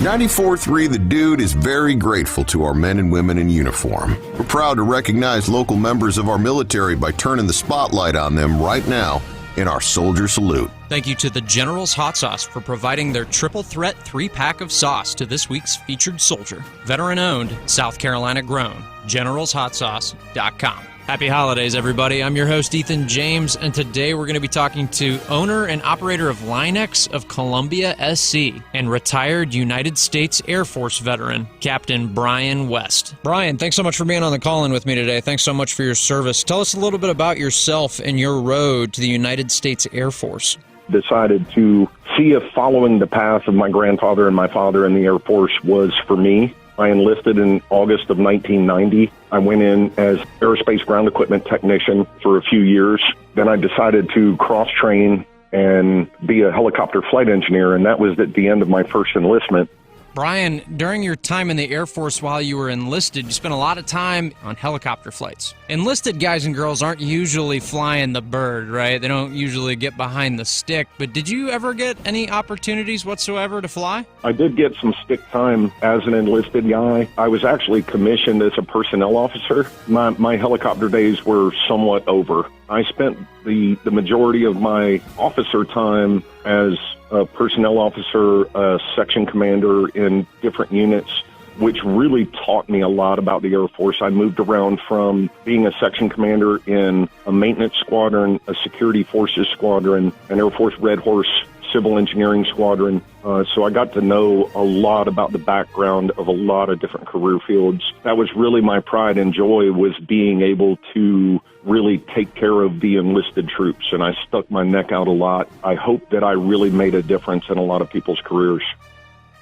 94.3 The Dude is very grateful to our men and women in uniform. We're proud to recognize local members of our military by turning the spotlight on them right now in our Soldier Salute. Thank you to the General's Hot Sauce for providing their triple threat 3-pack of sauce to this week's featured soldier. Veteran owned, South Carolina grown. GeneralsHotSauce.com. Happy holidays, everybody. I'm your host, Ethan James, and today we're going to be talking to owner and operator of Linex of Columbia SC and retired United States Air Force veteran, Captain Brian West. Brian, thanks so much for being on the call-in with me today. Thanks so much for your service. Tell us a little bit about yourself and your road to the United States Air Force. Decided to see if following the path of my grandfather and my father in the Air Force was for me. I enlisted in August of 1990. I went in as aerospace ground equipment technician for a few years. Then I decided to cross-train and be a helicopter flight engineer, and that was at the end of my first enlistment. Brian, during your time in the Air Force while you were enlisted, you spent a lot of time on helicopter flights. Enlisted guys and girls aren't usually flying the bird, right? They don't usually get behind the stick. But did you ever get any opportunities whatsoever to fly? I did get some stick time as an enlisted guy. I was actually commissioned as a personnel officer. My helicopter days were somewhat over. I spent the majority of my officer time as a personnel officer, a section commander in different units, which really taught me a lot about the Air Force. I moved around from being a section commander in a maintenance squadron, a security forces squadron, an Air Force Red Horse civil engineering squadron. So I got to know a lot about the background of a lot of different career fields. That was really my pride and joy, was being able to really take care of the enlisted troops. And I stuck my neck out a lot. I hope that I really made a difference in a lot of people's careers.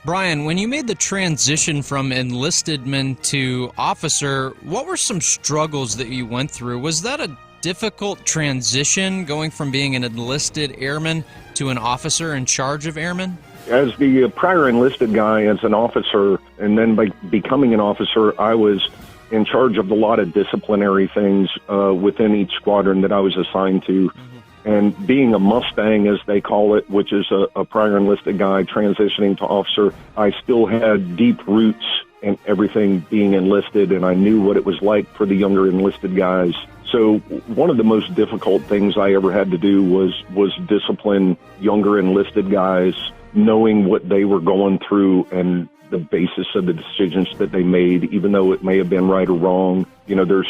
Brian, when you made the transition from enlisted man to officer, what were some struggles that you went through? Was that a difficult transition, going from being an enlisted airman to an officer in charge of airmen? As the prior enlisted guy, as an officer, and then by becoming an officer, I was in charge of a lot of disciplinary things within each squadron that I was assigned to. And being a Mustang, as they call it, which is a prior enlisted guy transitioning to officer, I still had deep roots in everything being enlisted, and I knew what it was like for the younger enlisted guys. So one of the most difficult things I ever had to do was discipline younger enlisted guys, knowing what they were going through and the basis of the decisions that they made, even though it may have been right or wrong. You know, there's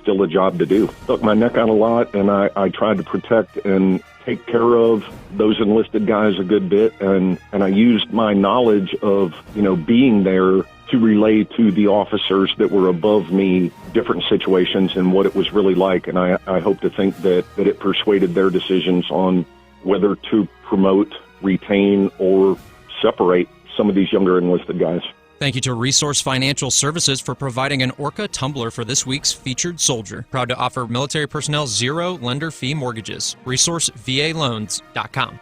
still a job to do. Stuck my neck out a lot, and I tried to protect and take care of those enlisted guys a good bit, and I used my knowledge of, being there to relay to the officers that were above me different situations and what it was really like. And I hope to think that it persuaded their decisions on whether to promote, retain, or separate some of these younger enlisted guys. Thank you to Resource Financial Services for providing an Orca tumbler for this week's featured soldier. Proud to offer military personnel zero lender fee mortgages. ResourceVALoans.com.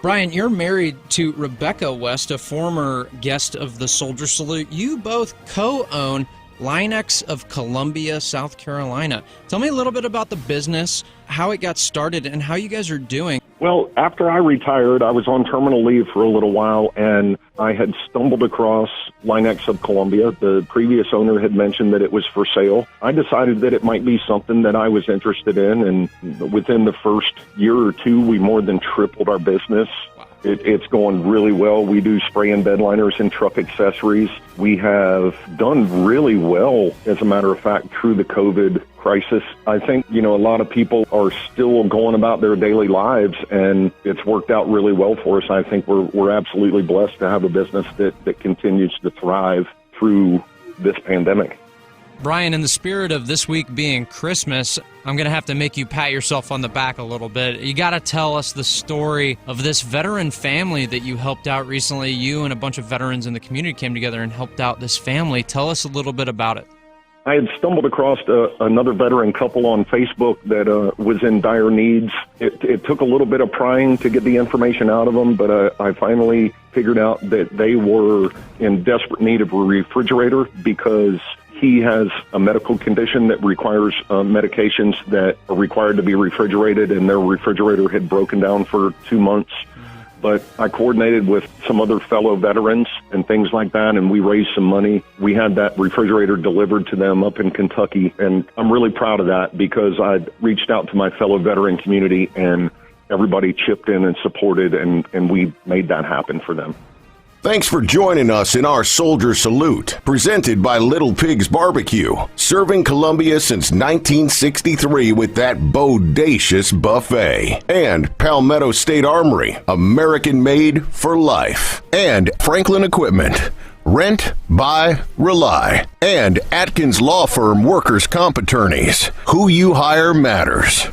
Brian, you're married to Rebecca West, a former guest of the Soldier Salute. You both co-own Linex of Columbia, South Carolina. Tell me a little bit about the business, how it got started, and how you guys are doing. Well, after I retired, I was on terminal leave for a little while, and I had stumbled across Linex of Columbia. The previous owner had mentioned that it was for sale. I decided that it might be something that I was interested in, and within the first year or two, we more than tripled our business. It's going really well. We do spray and bed liners and truck accessories. We have done really well, as a matter of fact, through the COVID crisis. I think, a lot of people are still going about their daily lives, and it's worked out really well for us. I think we're absolutely blessed to have a business that continues to thrive through this pandemic. Brian, in the spirit of this week being Christmas, I'm going to have to make you pat yourself on the back a little bit. You got to tell us the story of this veteran family that you helped out recently. You and a bunch of veterans in the community came together and helped out this family. Tell us a little bit about it. I had stumbled across another veteran couple on Facebook that was in dire needs. It took a little bit of prying to get the information out of them, but I finally figured out that they were in desperate need of a refrigerator because he has a medical condition that requires medications that are required to be refrigerated, and their refrigerator had broken down for 2 months. but I coordinated with some other fellow veterans and things like that, and we raised some money. We had that refrigerator delivered to them up in Kentucky, and I'm really proud of that because I reached out to my fellow veteran community, and everybody chipped in and supported, and we made that happen for them. Thanks for joining us in our Soldier Salute, presented by Little Pig's Barbecue, serving Columbia since 1963 with that bodacious buffet. And Palmetto State Armory, American made for life. And Franklin Equipment, rent, buy, rely. And Atkins Law Firm Workers' Comp Attorneys, who you hire matters.